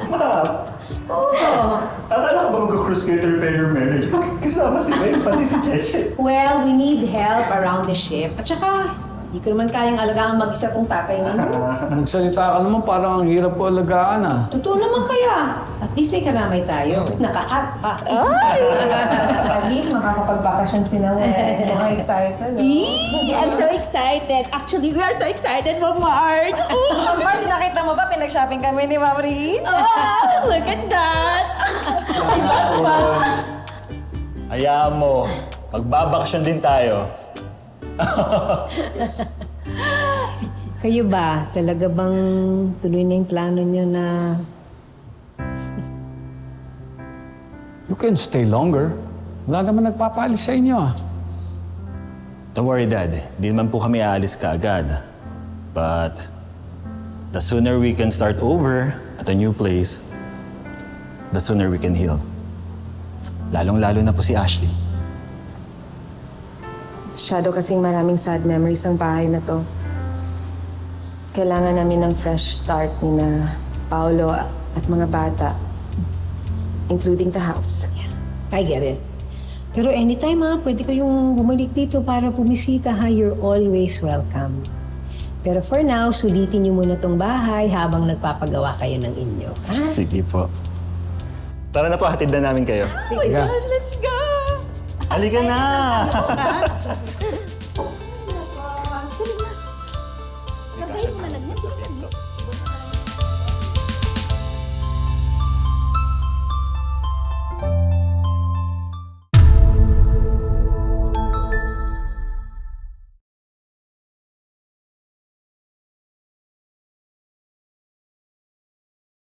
Ma'am, akala ko ba mag-cruise kayo to repair your marriage? Bakit kasama si Ben, pati si Cheche? Well, we need help around the ship. At saka, hindi ko naman kayang alagaan mag-isa tong tatay ninyo. Magsalita ka naman, parang ang hirap ko alagaan ah. Totoo naman kaya. At least may karamay tayo. Naka-hat pa. At least makakapagbakasyon si Noel. Mga excited. I'm so excited. Actually, we are so excited, Ma'am Marge. Ma'am Marge, nakita mo ba pinag-shopping kami ni Ma'am Rin? Oh, look at that. Hayaan mo, magbabakasyon din tayo. Kayo ba? Talaga bang tuloy na yung plano nyo na... You can stay longer. Wala naman nagpapaalis sa inyo ah. Don't worry, Dad. Di naman po kami aalis kaagad. But the sooner we can start over at a new place, the sooner we can heal. Lalong-lalo na po si Ashley. Masyado kasing maraming sad memories ang bahay na to. Kailangan namin ng fresh start ni na Paolo at mga bata, including the house. I get it. Pero anytime pwede kayong bumalik dito para bumisita ha. You're always welcome. Pero for now, sulitin niyo muna tong bahay habang nagpapagawa kayo ng inyo. Ha? Sige po. Tara na po, hatid na namin kayo. Oh my gosh, let's go. Halika na!